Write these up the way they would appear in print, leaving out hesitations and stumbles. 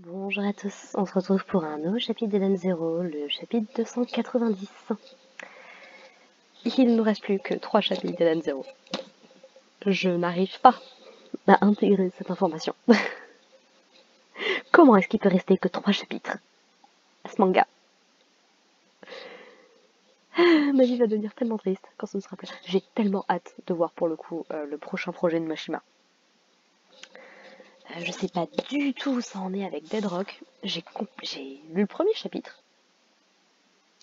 Bonjour à tous, on se retrouve pour un nouveau chapitre d'Eden Zero, le chapitre 290. Il ne nous reste plus que 3 chapitres d'Eden Zero. Je n'arrive pas à intégrer cette information. Comment est-ce qu'il peut rester que 3 chapitres à ce manga? Ma vie va devenir tellement triste quand ce ne sera plus. J'ai tellement hâte de voir pour le coup le prochain projet de Mashima. Je sais pas du tout où ça en est avec Dead Rock. J'ai lu le premier chapitre.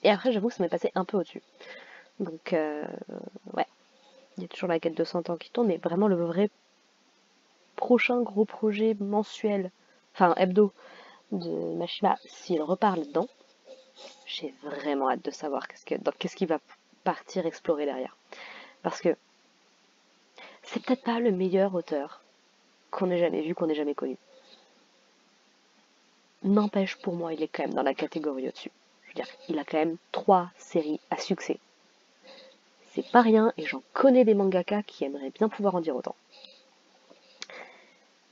Et après j'avoue que ça m'est passé un peu au-dessus. Donc ouais. Il y a toujours la quête de 100 ans qui tourne, mais vraiment le vrai prochain gros projet mensuel, enfin hebdo, de Mashima, s'il repart là-dedans, j'ai vraiment hâte de savoir qu'est-ce qu'il va partir explorer derrière. Parce que c'est peut-être pas le meilleur auteur qu'on ait jamais vu, qu'on ait jamais connu. N'empêche, pour moi, il est quand même dans la catégorie au-dessus. Je veux dire, il a quand même 3 séries à succès. C'est pas rien, et j'en connais des mangaka qui aimeraient bien pouvoir en dire autant.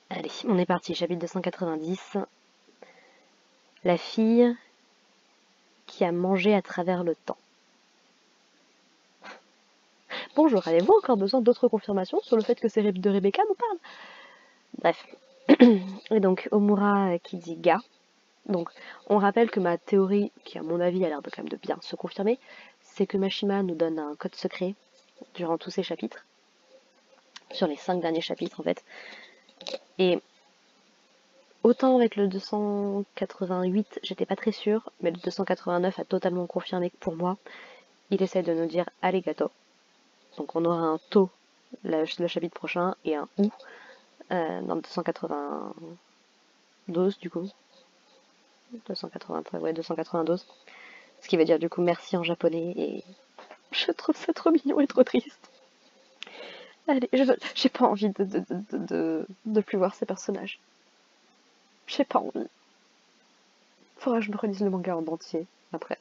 Allez, on est parti, chapitre 290. La fille qui a mangé à travers le temps. Bonjour, avez-vous encore besoin d'autres confirmations sur le fait que c'est de Rebecca nous parle? Bref. Et donc, Omura qui dit ga. Donc, on rappelle que ma théorie, qui à mon avis a l'air de quand même de bien se confirmer, c'est que Mashima nous donne un code secret durant tous ces chapitres. Sur les 5 derniers chapitres, en fait. Et autant avec le 288, j'étais pas très sûre, mais le 289 a totalement confirmé que pour moi, il essaie de nous dire arigato. Donc on aura un to le chapitre prochain et un ou dans le 292 du coup. 293, ouais, 292. Ce qui veut dire du coup merci en japonais et je trouve ça trop mignon et trop triste. Allez, j'ai pas envie de plus voir ces personnages. J'ai pas envie. Faudra que je me relise le manga en entier après.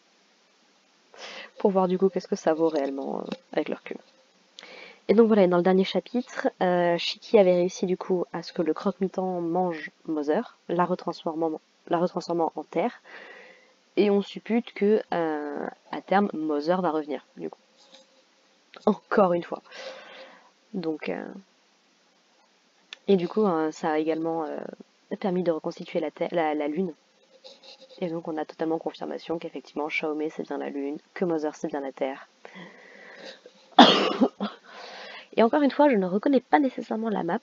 Pour voir du coup qu'est-ce que ça vaut réellement avec le recul. Et donc voilà, dans le dernier chapitre, Shiki avait réussi du coup à ce que le croque-mitant mange Mother, la retransformant en terre, et on suppute que à terme Mother va revenir, du coup. Encore une fois. Donc et du coup ça a également permis de reconstituer la lune. Et donc on a totalement confirmation qu'effectivement Shaome c'est bien la lune, que Mother c'est bien la terre. Et encore une fois, je ne reconnais pas nécessairement la map.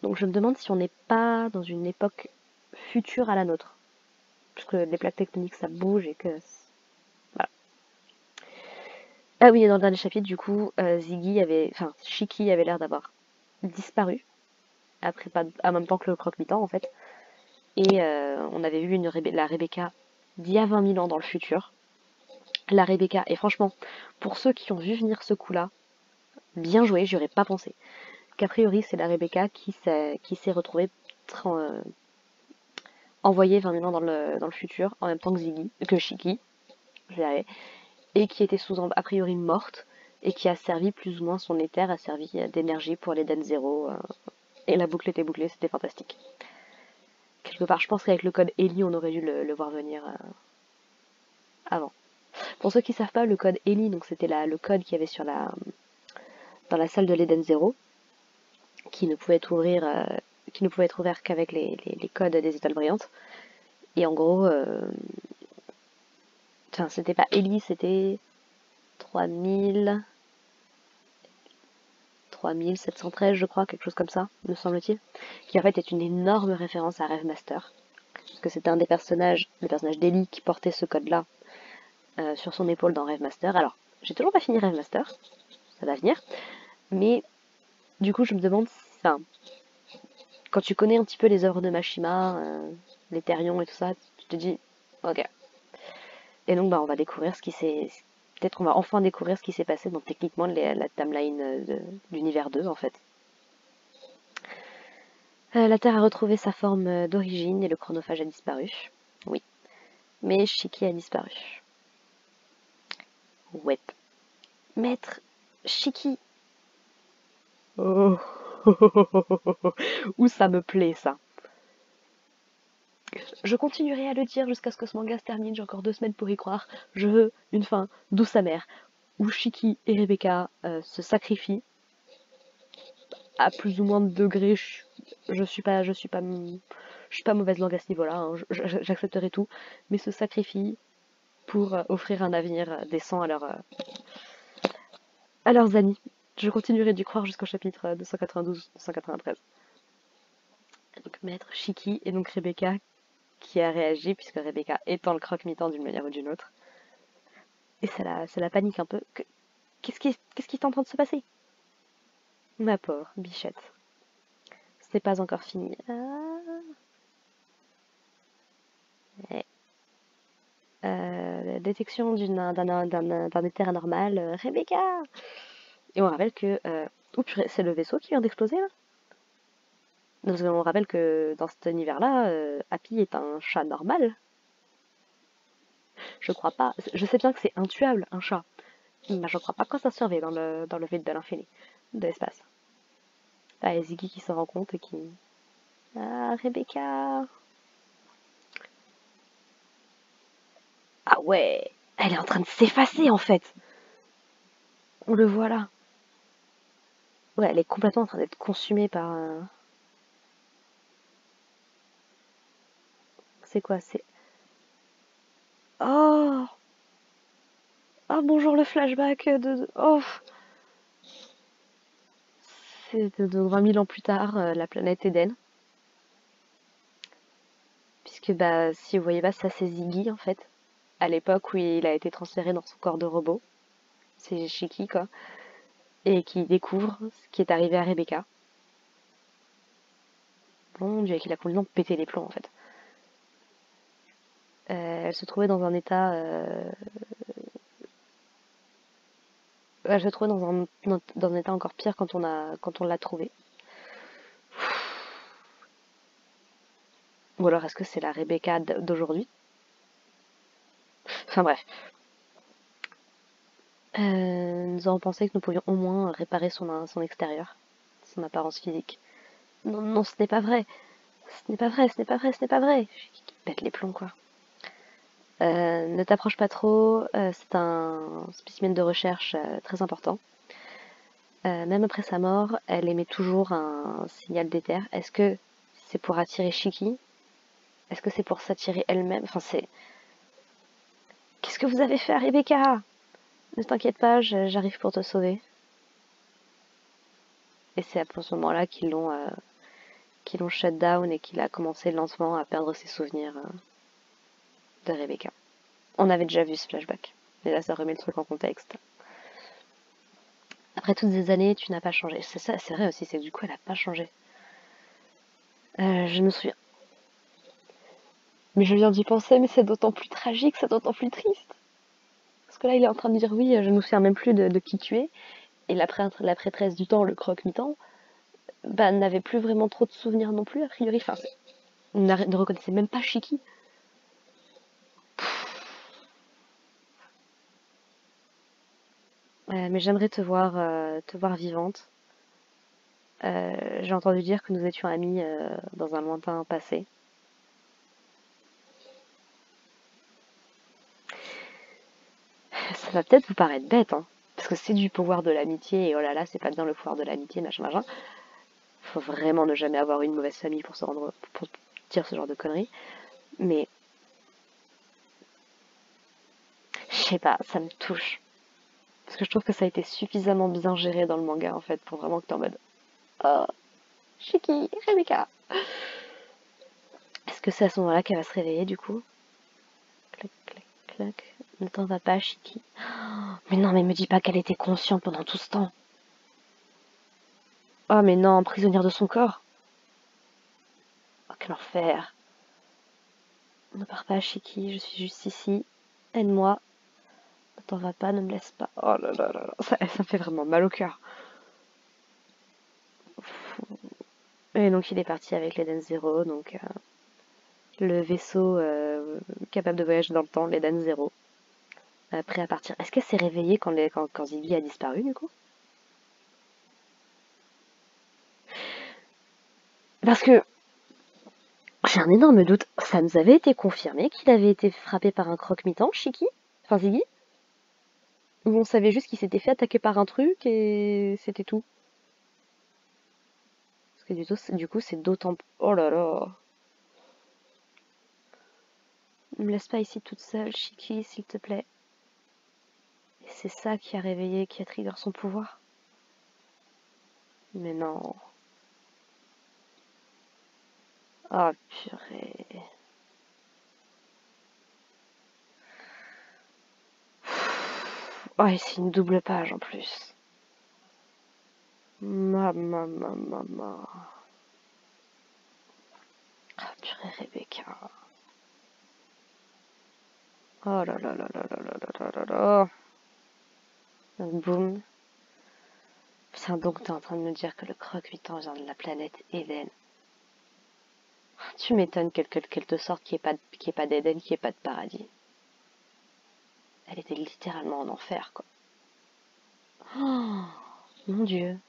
Donc je me demande si on n'est pas dans une époque future à la nôtre. Parce que les plaques tectoniques ça bouge et que... Voilà. Ah oui, et dans le dernier chapitre, du coup, Shiki avait l'air d'avoir disparu. Après, pas, en même temps que le croque-mitant, en fait. Et on avait vu la Rebecca d'il y a 20 000 ans dans le futur. La Rebecca, et franchement, pour ceux qui ont vu venir ce coup-là, bien joué, j'y aurais pas pensé. Qu'a priori, c'est la Rebecca qui s'est retrouvée envoyée 20 000 ans dans le futur, en même temps que Shiki, et qui était a priori morte, et qui a servi plus ou moins son éther, a servi d'énergie pour l'Eden Zero, et la boucle était bouclée, c'était fantastique. Quelque part, je pense qu'avec le code Ellie, on aurait dû le voir venir avant. Pour ceux qui ne savent pas, le code Ellie, donc c'était le code qu'il y avait dans la salle de l'Eden Zero, qui ne pouvait être ouvert qu'avec les codes des étoiles brillantes. Et en gros, enfin, c'était pas Ellie, c'était 3713, je crois, quelque chose comme ça, me semble-t-il, qui en fait est une énorme référence à Rêvemaster, parce que c'était un des personnages, le personnage d'Ellie, qui portait ce code-là sur son épaule dans Rêvemaster. Alors, j'ai toujours pas fini Rêvemaster, ça va venir, mais du coup, je me demande, enfin, quand tu connais un petit peu les œuvres de Mashima, les Therion et tout ça, tu te dis, ok. Et donc, bah, on va découvrir ce qui s'est... Peut-être qu'on va enfin découvrir ce qui s'est passé dans techniquement la timeline de l'univers 2, en fait. La Terre a retrouvé sa forme d'origine et le chronophage a disparu. Oui. Mais Shiki a disparu. Ouais. Maître Shiki. Oh. Où ça me plaît, ça. Je continuerai à le dire jusqu'à ce que ce manga se termine, j'ai encore 2 semaines pour y croire. Je veux une fin douce amère, où Shiki et Rebecca se sacrifient, à plus ou moins de degrés, je suis pas mauvaise langue à ce niveau-là, hein, j'accepterai tout, mais se sacrifient pour offrir un avenir décent à leurs amis. Je continuerai d'y croire jusqu'au chapitre 292-293. Donc maître Shiki et donc Rebecca qui a réagi, puisque Rebecca étant le croque-mitant d'une manière ou d'une autre. Et ça la panique un peu. Qu'est-ce qui est en train de se passer? Ma pauvre bichette. C'est pas encore fini. Ouais. Détection d'un éther anormal. Rebecca! Et on rappelle que... oh purée, c'est le vaisseau qui vient d'exploser là? Parce qu'on rappelle que dans cet univers-là, Happy est un chat normal. Je crois pas. Je sais bien que c'est intuable, un chat. Mais je crois pas quand ça survit dans le vide de l'infini, de l'espace. Ah, et Ziggy qui s'en rend compte et qui... Ah, Rebecca! Ah ouais! Elle est en train de s'effacer en fait! On le voit là. Ouais, elle est complètement en train d'être consumée par... C'est quoi? C'est... Oh! Ah bonjour le flashback de... Oh! C'est de 20 000 ans plus tard, la planète Eden. Puisque bah, si vous voyez pas, ça c'est Ziggy en fait. À l'époque où il a été transféré dans son corps de robot. C'est Shiki quoi. Et qui découvre ce qui est arrivé à Rebecca. Mon dieu, qu'il a complètement pété les plombs en fait. Elle se trouvait dans un état... Elle se trouvait dans un état encore pire quand on l'a trouvée. Ou alors est-ce que c'est la Rebecca d'aujourd'hui? Enfin bref. Nous avons pensé que nous pouvions au moins réparer son extérieur, son apparence physique. Non, non, ce n'est pas vrai. Ce n'est pas vrai, ce n'est pas vrai, ce n'est pas vrai. Qui pète les plombs, quoi. Ne t'approche pas trop, c'est un spécimen de recherche très important. Même après sa mort, elle émet toujours un signal d'éther. Est-ce que c'est pour attirer Shiki? Est-ce que c'est pour s'attirer elle-même? Enfin, c'est... Qu'est-ce que vous avez fait à Rebecca? Ne t'inquiète pas, j'arrive pour te sauver. Et c'est à ce moment-là qu'ils l'ont shut down et qu'il a commencé lentement à perdre ses souvenirs de Rebecca. On avait déjà vu ce flashback, mais là ça remet le truc en contexte. Après toutes ces années, tu n'as pas changé. C'est ça, c'est vrai aussi, c'est que du coup elle n'a pas changé. Je me souviens. Mais je viens d'y penser, mais c'est d'autant plus tragique, c'est d'autant plus triste. Parce que là il est en train de dire oui, je ne me souviens même plus de qui tu es. Et la prêtresse du temps, le croque-mitant, bah, n'avait plus vraiment trop de souvenirs non plus, a priori. Enfin, ne reconnaissait même pas Shiki. Mais j'aimerais te voir vivante. J'ai entendu dire que nous étions amis dans un lointain passé. Ça va peut-être vous paraître bête, hein, parce que c'est du pouvoir de l'amitié, et oh là là, c'est pas bien le pouvoir de l'amitié, machin, machin. Faut vraiment ne jamais avoir une mauvaise famille pour dire ce genre de conneries. Mais, je sais pas, ça me touche. Parce que je trouve que ça a été suffisamment bien géré dans le manga, en fait, pour vraiment que t'es en mode, oh, Shiki, Rebecca. Est-ce que c'est à ce moment-là qu'elle va se réveiller, du coup? Clac, clac, clac. Ne t'en va pas, Shiki. Mais non, mais me dis pas qu'elle était consciente pendant tout ce temps. Oh, mais non, prisonnière de son corps. Oh, quel enfer. Ne pars pas, Shiki, je suis juste ici. Aide-moi. Ne t'en va pas, ne me laisse pas. Oh là là là là. Ça me fait vraiment mal au cœur. Et donc il est parti avec l'Eden Zero, donc le vaisseau capable de voyager dans le temps, l'Eden Zero. Prêt à partir. Est-ce qu'elle s'est réveillée quand Ziggy a disparu, du coup? Parce que j'ai un énorme doute. Ça nous avait été confirmé qu'il avait été frappé par un croque-mitaine, Shiki? Enfin, Ziggy? Ou on savait juste qu'il s'était fait attaquer par un truc et c'était tout? Parce que du coup, c'est d'autant... Oh là là! Ne me laisse pas ici toute seule, Shiki, s'il te plaît. Et c'est ça qui a réveillé, qui a trigger son pouvoir? Mais non. Ah, purée. Oh, et c'est une double page en plus. Ma. Ah, purée, Rebecca. Oh là là là là là là là là là. Boum. Putain, donc t'es en train de me dire que le croque-mitaine vient de la planète Eden. Tu m'étonnes qu'elle te sorte qu'il n'y ait pas d'Éden, qu'il n'y ait pas de paradis. Elle était littéralement en enfer, quoi. Oh, mon Dieu.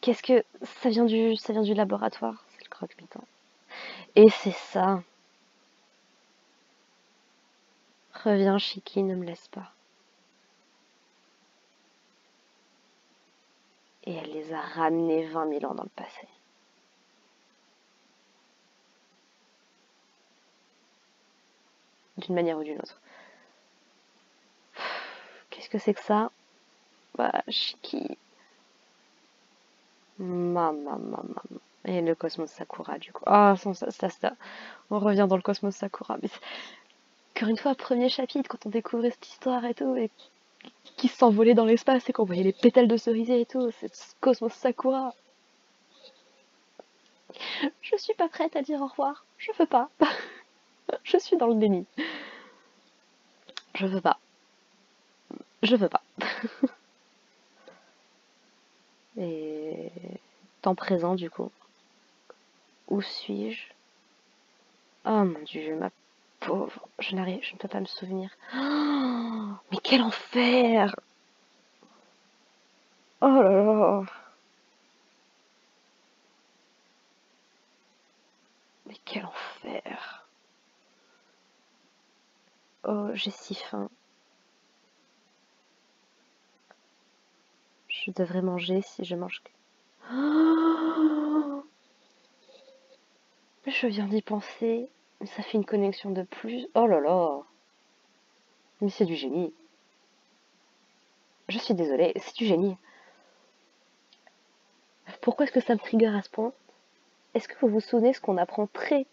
Qu'est-ce que... ça vient du laboratoire, c'est le croque-mitaine. Et c'est ça. Reviens, Shiki, ne me laisse pas. Et elle les a ramenés 20 000 ans dans le passé. D'une manière ou d'une autre. Qu'est-ce que c'est que ça? Bah, Shiki. Maman. Et le Cosmos Sakura, du coup. Ah, ça. On revient dans le Cosmos Sakura. Mais encore une fois, premier chapitre, quand on découvrait cette histoire et tout, et qui s'envolait dans l'espace et qu'on voyait les pétales de cerisier et tout, c'est Cosmos Sakura. Je suis pas prête à dire au revoir. Je veux pas. Je suis dans le déni. Je veux pas. Je veux pas. Et temps présent, du coup. Où suis-je? Oh mon Dieu, ma pauvre. Je ne peux pas me souvenir. Oh, mais quel enfer! Oh là là! Mais quel enfer! Oh, j'ai si faim. Je devrais manger si je mange. Oh, je viens d'y penser. Ça fait une connexion de plus. Oh là là! Mais c'est du génie. Je suis désolée, c'est du génie. Pourquoi est-ce que ça me trigger à ce point? Est-ce que vous vous souvenez ce qu'on apprend très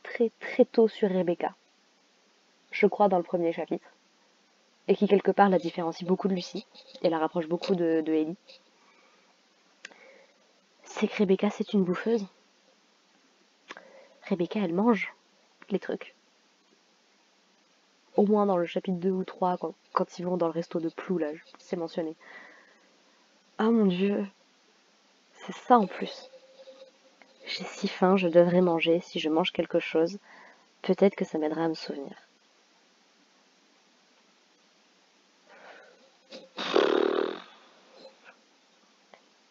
tôt sur Rebecca? Je crois dans le premier chapitre. Et qui quelque part la différencie beaucoup de Lucie. Et la rapproche beaucoup de Ellie. C'est que Rebecca c'est une bouffeuse. Rebecca elle mange les trucs. Au moins dans le chapitre 2 ou 3, quand ils vont dans le resto de Plou, là, c'est mentionné. Ah mon Dieu, c'est ça en plus. J'ai si faim, je devrais manger. Si je mange quelque chose, peut-être que ça m'aidera à me souvenir.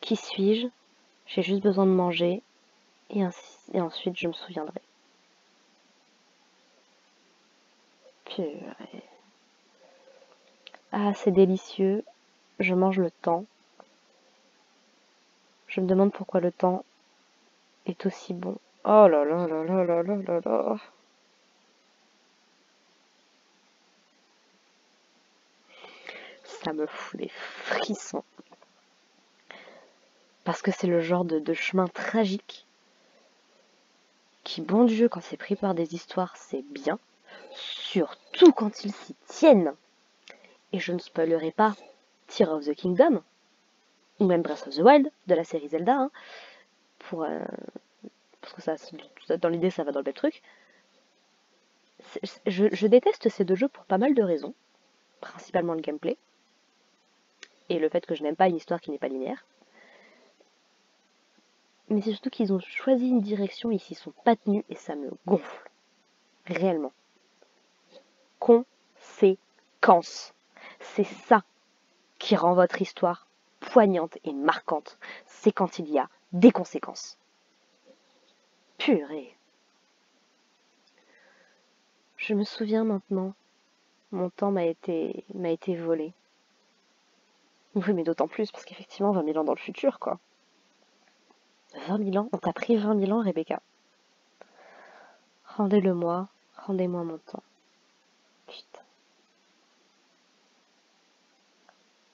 Qui suis-je? J'ai juste besoin de manger et ensuite je me souviendrai. Purée. Ah, c'est délicieux. Je mange le temps. Je me demande pourquoi le temps est aussi bon. Oh là là là là là là là là. Ça me fout des frissons. Parce que c'est le genre de chemin tragique qui, bon Dieu, quand c'est pris par des histoires, c'est bien. Surtout quand ils s'y tiennent. Et je ne spoilerai pas Tears of the Kingdom, ou même Breath of the Wild, de la série Zelda, hein, parce que ça, dans l'idée, ça va dans le même truc. Je déteste ces deux jeux pour pas mal de raisons, principalement le gameplay, et le fait que je n'aime pas une histoire qui n'est pas linéaire. Mais c'est surtout qu'ils ont choisi une direction, ils s'y sont pas tenus, et ça me gonfle. Réellement. Conséquence. C'est ça qui rend votre histoire poignante et marquante. C'est quand il y a des conséquences. Purée. Je me souviens maintenant. Mon temps m'a été volé. Oui, mais d'autant plus, parce qu'effectivement, 20 000 ans dans le futur, quoi. 20 000 ans? On t'a pris 20 000 ans, Rebecca. Rendez-le-moi, rendez-moi mon temps. Putain.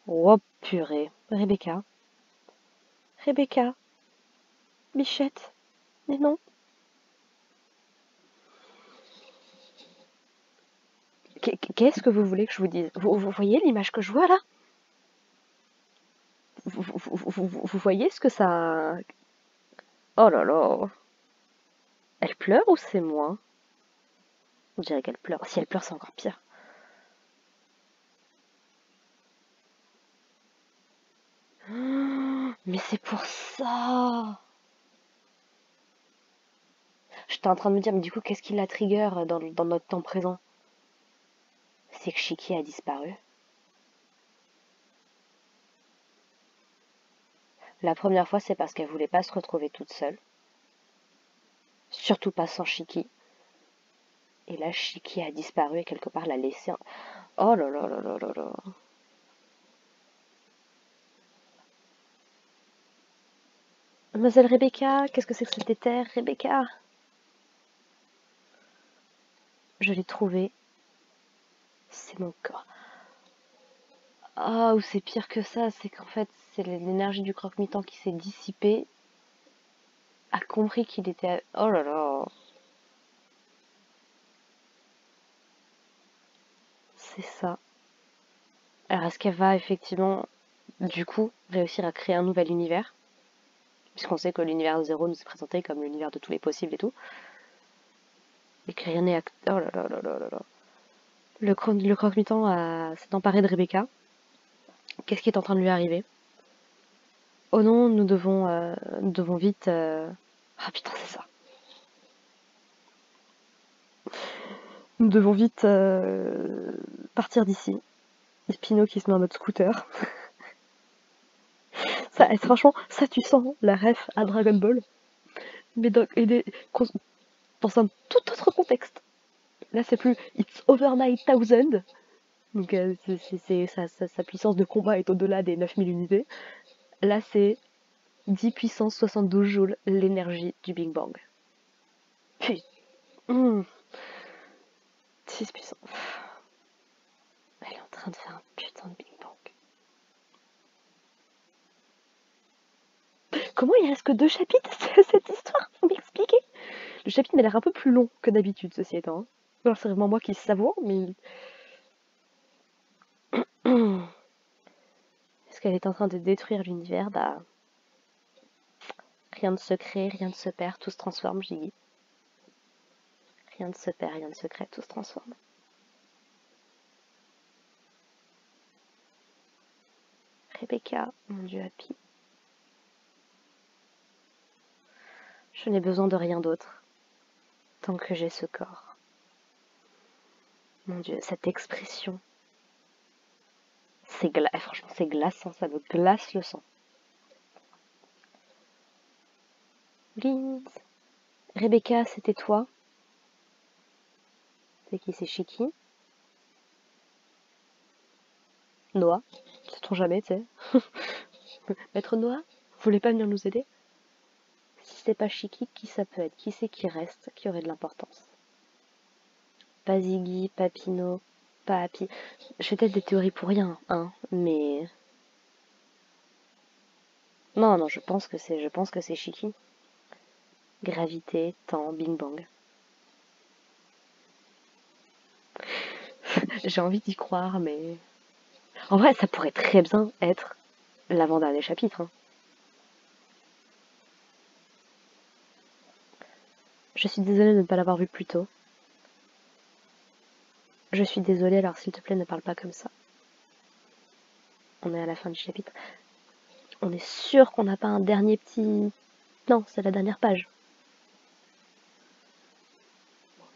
Oh, purée. Rebecca. Rebecca. Bichette. Mais non. Qu'est-ce que vous voulez que je vous dise? Vous voyez l'image que je vois là? Vous voyez ce que ça... Oh là là. Elle pleure ou c'est moi? On dirait qu'elle pleure. Si elle pleure, c'est encore pire. Mais c'est pour ça. J'étais en train de me dire, mais du coup, qu'est-ce qui la trigger dans notre temps présent? C'est que Shiki a disparu. La première fois, c'est parce qu'elle voulait pas se retrouver toute seule. Surtout pas sans Shiki. Et là, Shiki a disparu et quelque part l'a laissé. Oh là là là là là là. Mademoiselle Rebecca, qu'est-ce que c'est que cette éther, Rebecca? Je l'ai trouvé. C'est mon corps. Ah, ou c'est pire que ça, c'est qu'en fait, c'est l'énergie du croque-mitaine qui s'est dissipée, a compris qu'il était... Oh là là. C'est ça. Alors, est-ce qu'elle va effectivement, du coup, réussir à créer un nouvel univers? Puisqu'on sait que l'univers zéro nous est présenté comme l'univers de tous les possibles et tout. Et que rien n'est... Oh là là là là là là. Le croque-mitaine s'est emparé de Rebecca. Qu'est-ce qui est en train de lui arriver? Oh non, nous devons vite... Ah putain, c'est ça. Nous devons vite partir d'ici. Et Spino qui se met en mode scooter. Ça, franchement, ça tu sens la ref à Dragon Ball. Mais dans un tout autre contexte. Là, c'est plus It's over 9000. Donc, sa puissance de combat est au-delà des 9000 unités. Là, c'est 10 puissance 72 joules, l'énergie du Big Bang. Putain. 6 puissance. Elle est en train de faire un putain de Big Bang. Comment il reste que 2 chapitres à cette histoire? Faut m'expliquer. Le chapitre m'a l'air un peu plus long que d'habitude, ceci étant. Alors, c'est vraiment moi qui savoure, mais... Est-ce qu'elle est en train de détruire l'univers? Bah... Rien ne se crée, rien ne se perd, tout se transforme, j'y dis. Rien ne se perd, rien ne se crée, tout se transforme. Rebecca, mon dieu, Happy. Je n'ai besoin de rien d'autre, tant que j'ai ce corps. Mon dieu, cette expression. Franchement, c'est glaçant, ça me glace le sang. Vince. Rebecca, c'était toi? C'est qui, c'est Shiki? Noah? Sait-on jamais, tu sais? Maître Noah? Vous voulez pas venir nous aider? Si c'est pas Shiki, qui ça peut être? Qui c'est qui reste? Qui aurait de l'importance? Pas Ziggy, pas Pino, pas Happy. Je fais peut-être des théories pour rien, hein, mais... Non, non, je pense que c'est Shiki. Gravité, temps, Bing Bang. J'ai envie d'y croire, mais... En vrai, ça pourrait très bien être l'avant-dernier chapitre, hein. Je suis désolée de ne pas l'avoir vu plus tôt. Je suis désolée, alors s'il te plaît, ne parle pas comme ça. On est à la fin du chapitre. On est sûr qu'on n'a pas un dernier petit... Non, c'est la dernière page.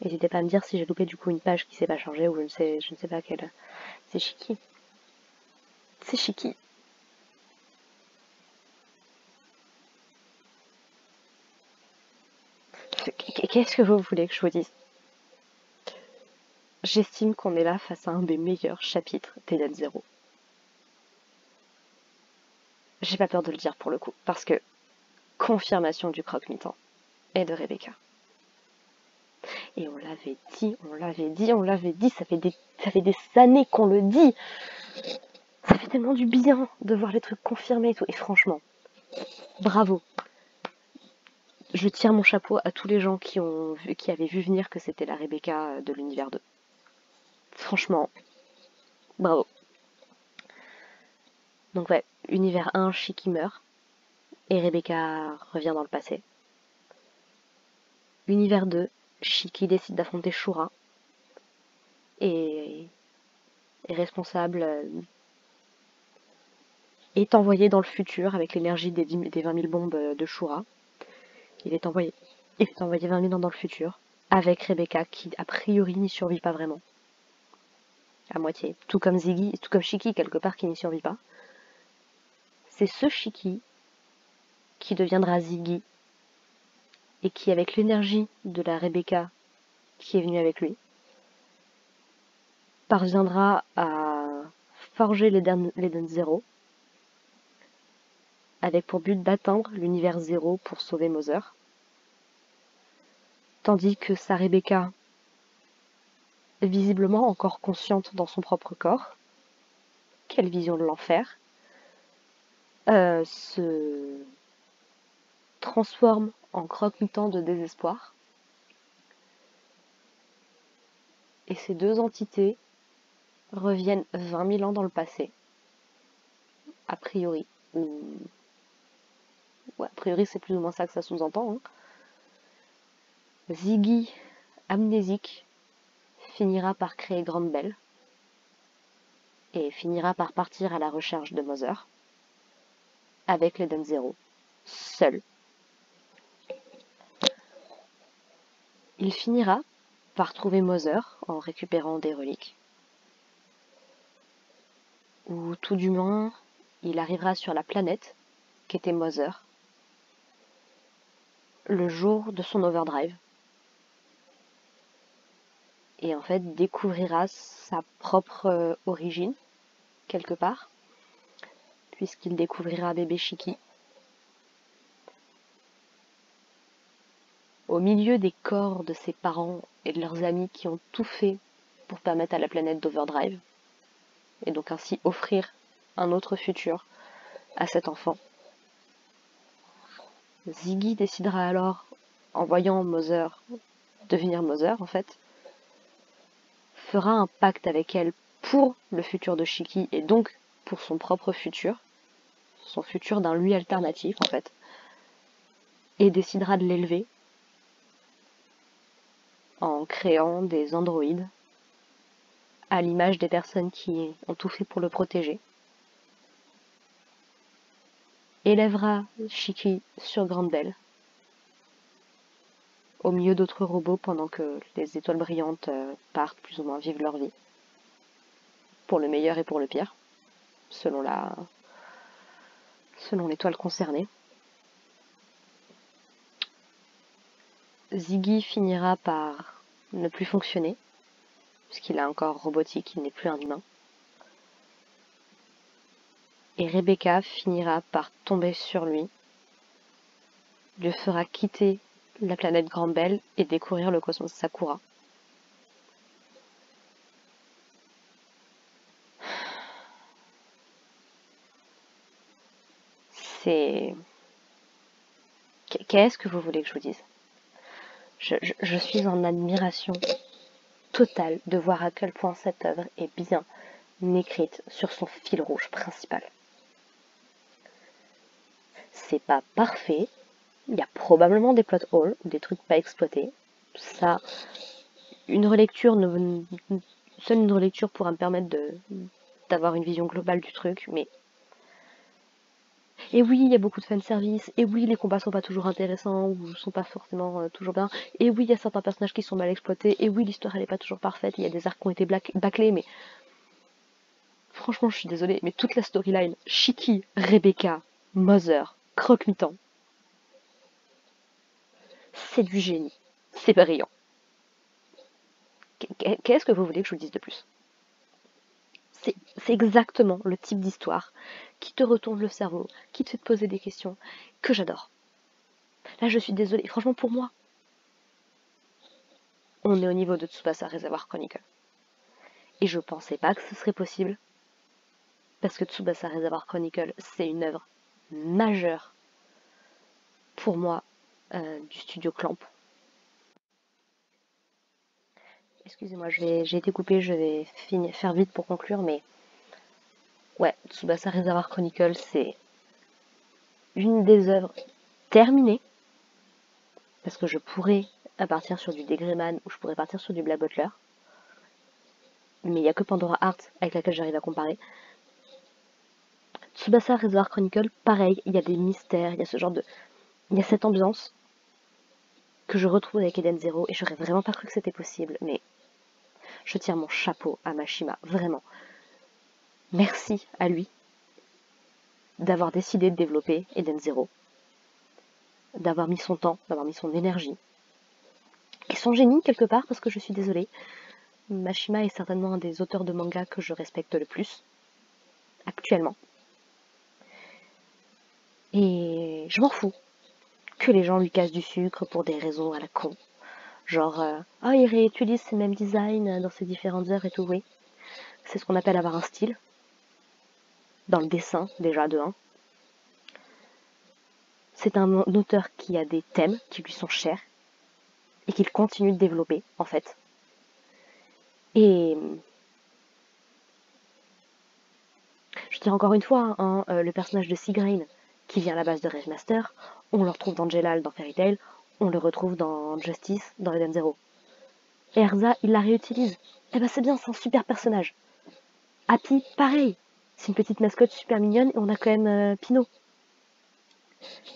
N'hésitez pas à me dire si j'ai loupé du coup une page qui s'est pas changée ou je ne sais pas quelle. C'est Shiki. C'est Shiki. Qu'est-ce que vous voulez que je vous dise? j'estime qu'on est là face à un des meilleurs chapitres d'Eden Zero. J'ai pas peur de le dire pour le coup, parce que confirmation du croque-mitant et de Rebecca. Et on l'avait dit, on l'avait dit, on l'avait dit, ça fait des années qu'on le dit. Ça fait tellement du bien de voir les trucs confirmés et tout. Et franchement, bravo. Je tire mon chapeau à tous les gens qui avaient vu venir que c'était la Rebecca de l'univers 2. Franchement, bravo. Donc ouais, univers 1, Shiki meurt. Et Rebecca revient dans le passé. Univers 2, Shiki décide d'affronter Shura. Et est responsable, est envoyé dans le futur avec l'énergie des 20 000 bombes de Shura. Il est envoyé 20 000 ans dans le futur avec Rebecca qui a priori n'y survit pas vraiment. À moitié. Tout comme Ziggy, tout comme Shiki quelque part qui n'y survit pas. C'est ce Shiki qui deviendra Ziggy et qui, avec l'énergie de la Rebecca qui est venue avec lui, parviendra à forger l'Eden Zero avec pour but d'atteindre l'univers 0 pour sauver Mother. Tandis que sa Rebecca, visiblement encore consciente dans son propre corps, quelle vision de l'enfer, se transforme en croque-mitant de désespoir. Et ces deux entités reviennent 20 000 ans dans le passé, a priori. Ouais, a priori, c'est plus ou moins ça que ça sous-entend. Hein. Ziggy, amnésique, finira par créer Grande Belle et finira par partir à la recherche de Mother avec l'Eden Zero, seul. Il finira par trouver Mother en récupérant des reliques. Ou tout du moins, il arrivera sur la planète qu'était Mother le jour de son overdrive. Et en fait, découvrira sa propre origine, quelque part, puisqu'il découvrira bébé Shiki. Au milieu des corps de ses parents et de leurs amis qui ont tout fait pour permettre à la planète d'overdrive, et donc ainsi offrir un autre futur à cet enfant. Ziggy décidera alors, en voyant Mother devenir Mother en fait, fera un pacte avec elle pour le futur de Shiki et donc pour son propre futur, son futur d'un lui alternatif en fait, et décidera de l'élever en créant des androïdes à l'image des personnes qui ont tout fait pour le protéger. Élèvera Shiki sur Grande Belle, au milieu d'autres robots pendant que les étoiles brillantes partent plus ou moins vivre leur vie, pour le meilleur et pour le pire, selon l'étoile concernée. Ziggy finira par ne plus fonctionner, puisqu'il est encore robotique, il n'est plus un humain. Et Rebecca finira par tomber sur lui, le fera quitter la planète Grande Belle et découvrir le cosmos Sakura. C'est... Qu'est-ce que vous voulez que je vous dise ? Je suis en admiration totale de voir à quel point cette œuvre est bien écrite sur son fil rouge principal. C'est pas parfait, il y a probablement des plot holes, des trucs pas exploités. Ça, une relecture, seule une relecture pourra me permettre d'avoir une vision globale du truc, mais... Et oui, il y a beaucoup de fanservice, et oui, les combats sont pas toujours intéressants, ou sont pas forcément toujours bien, et oui, il y a certains personnages qui sont mal exploités, et oui, l'histoire elle est pas toujours parfaite, il y a des arcs qui ont été bâclés, mais... Franchement, je suis désolée, mais toute la storyline, Shiki, Rebecca, Mother, Croque-Mitant, c'est du génie, c'est brillant. Qu'est-ce que vous voulez que je vous dise de plus? C'est exactement le type d'histoire qui te retourne le cerveau, qui te fait te poser des questions, que j'adore. Là, je suis désolée, franchement, pour moi, on est au niveau de Tsubasa Reservoir Chronicle. Et je pensais pas que ce serait possible, parce que Tsubasa Reservoir Chronicle, c'est une œuvre majeure pour moi du studio Clamp. Excusez-moi, j'ai été coupée, je vais faire vite pour conclure, mais ouais, Tsubasa Reservoir Chronicle, c'est une des œuvres terminées, parce que je pourrais partir sur du Degreman ou je pourrais partir sur du Black Butler, mais il n'y a que Pandora Heart avec laquelle j'arrive à comparer. Tsubasa Reservoir Chronicle, pareil, il y a des mystères, il y a ce genre de... Il y a cette ambiance que je retrouve avec Eden Zero, et j'aurais vraiment pas cru que c'était possible, mais je tire mon chapeau à Mashima, vraiment. Merci à lui d'avoir décidé de développer Eden Zero, d'avoir mis son temps, d'avoir mis son énergie, et son génie quelque part, parce que je suis désolée, Mashima est certainement un des auteurs de manga que je respecte le plus, actuellement. Et je m'en fous que les gens lui cassent du sucre pour des raisons à la con. Genre, il réutilise ces mêmes designs dans ses différentes œuvres et tout, oui. C'est ce qu'on appelle avoir un style. Dans le dessin, déjà, de 1. C'est un auteur qui a des thèmes qui lui sont chers et qu'il continue de développer, en fait. Et je dis encore une fois, le personnage de Seagrain, qui vient à la base de Revemaster, on le retrouve dans Jelal, dans Fairy Tail, on le retrouve dans Justice, dans Eden Zero. Et Erza, il la réutilise. Eh ben c'est bien, c'est un super personnage. Happy, pareil. C'est une petite mascotte super mignonne et on a quand même Pinot.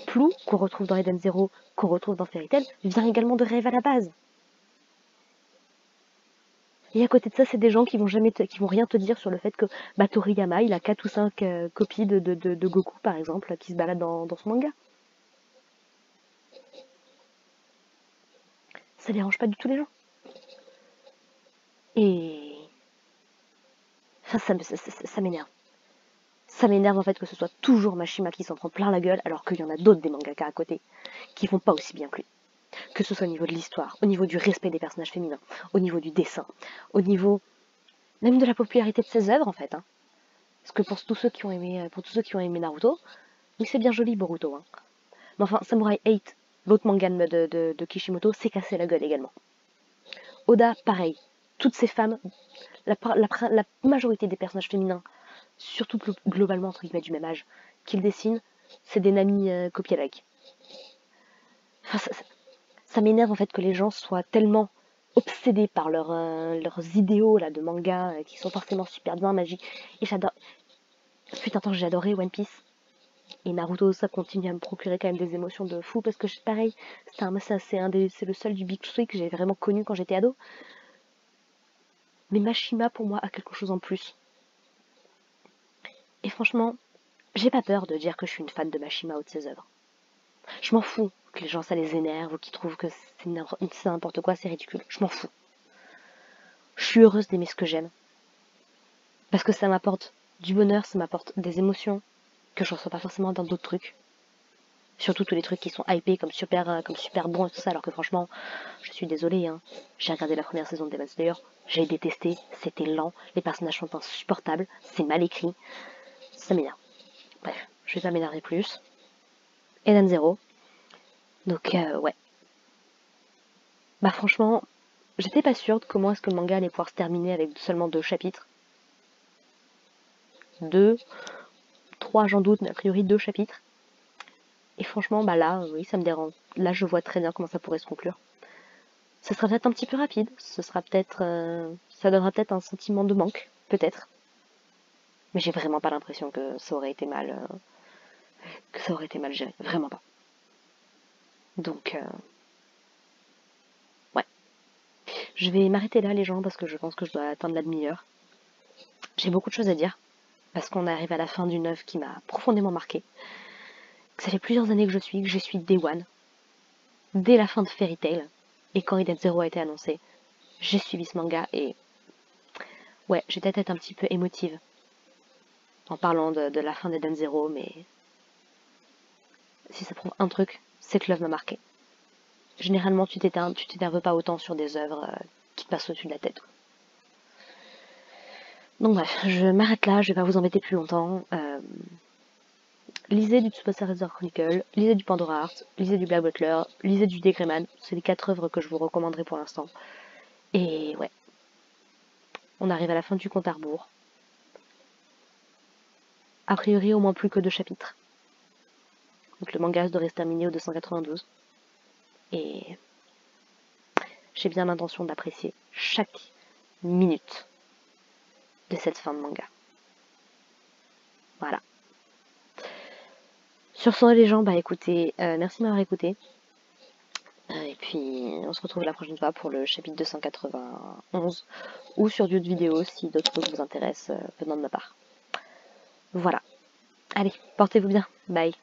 Plou, qu'on retrouve dans Eden Zero, qu'on retrouve dans Fairy Tail, vient également de Rêve à la base. Et à côté de ça, c'est des gens qui vont rien te dire sur le fait que Toriyama, il a 4 ou 5 copies de Goku, par exemple, qui se baladent dans son manga. Ça dérange pas du tout les gens. Et ça m'énerve. Ça m'énerve en fait que ce soit toujours Mashima qui s'en prend plein la gueule, alors qu'il y en a d'autres des mangaka à côté qui font pas aussi bien que lui. Que ce soit au niveau de l'histoire, au niveau du respect des personnages féminins, au niveau du dessin, au niveau même de la popularité de ses œuvres en fait. Parce que pour tous ceux qui ont aimé Naruto, oui c'est bien joli Boruto. Mais enfin, Samurai 8, l'autre manga de Kishimoto, s'est cassé la gueule également. Oda, pareil. Toutes ces femmes, la majorité des personnages féminins, surtout globalement entre guillemets du même âge, qu'il dessine, c'est des Nami copy-alike. Enfin, ça m'énerve en fait que les gens soient tellement obsédés par leurs idéaux là de manga qui sont forcément super bien magiques. Et j'adore. Putain, tant que j'ai adoré One Piece. Et Naruto, ça continue à me procurer quand même des émotions de fou parce que pareil, c'est le seul du Big Three que j'ai vraiment connu quand j'étais ado. Mais Mashima pour moi a quelque chose en plus. Et franchement, j'ai pas peur de dire que je suis une fan de Mashima ou de ses œuvres. Je m'en fous que les gens ça les énerve ou qu'ils trouvent que c'est n'importe quoi, c'est ridicule. Je m'en fous. Je suis heureuse d'aimer ce que j'aime. Parce que ça m'apporte du bonheur, ça m'apporte des émotions que je ressens pas forcément dans d'autres trucs. Surtout tous les trucs qui sont hypés comme super bons et tout ça, alors que franchement, je suis désolée, j'ai regardé la première saison de Demon Slayer, j'ai détesté, c'était lent, les personnages sont insupportables, c'est mal écrit, ça m'énerve. Bref, je vais pas m'énerver plus. Eden Zero. Donc ouais. Bah franchement, j'étais pas sûre de comment est-ce que le manga allait pouvoir se terminer avec seulement 2 chapitres. 2, 3 j'en doute, mais a priori 2 chapitres. Et franchement, bah là, oui, ça me dérange. Là, je vois très bien comment ça pourrait se conclure. Ça sera peut-être un petit peu rapide, ça donnera peut-être un sentiment de manque, peut-être. Mais j'ai vraiment pas l'impression que ça aurait été mal, géré, vraiment pas. Donc, ouais. Je vais m'arrêter là, les gens, parce que je pense que je dois atteindre la demi-heure. J'ai beaucoup de choses à dire, parce qu'on arrive à la fin d'une œuvre qui m'a profondément marquée. Ça fait plusieurs années que je suis Day One, dès la fin de Fairy Tail, et quand Eden Zero a été annoncé, j'ai suivi ce manga et ouais, j'ai peut-être été un petit peu émotive en parlant de la fin d'Eden Zero, mais si ça prouve un truc, c'est que l'œuvre m'a marqué. Généralement, tu t'énerves pas autant sur des œuvres qui te passent au-dessus de la tête. Donc bref, je m'arrête là, je vais pas vous embêter plus longtemps. Lisez du Tsubasa Reader Chronicle, lisez du Pandora Heart, lisez du Black Butler, lisez du Degreman. C'est les 4 œuvres que je vous recommanderai pour l'instant. Et ouais, on arrive à la fin du compte à rebours. A priori, au moins plus que 2 chapitres. Donc le manga devrait se terminer au 292. Et j'ai bien l'intention d'apprécier chaque minute de cette fin de manga. Voilà. Sur ce, les gens, bah écoutez, merci de m'avoir écouté. Et puis, on se retrouve la prochaine fois pour le chapitre 291 ou sur d'autres vidéos si d'autres vous intéressent venant de ma part. Voilà. Allez, portez-vous bien. Bye.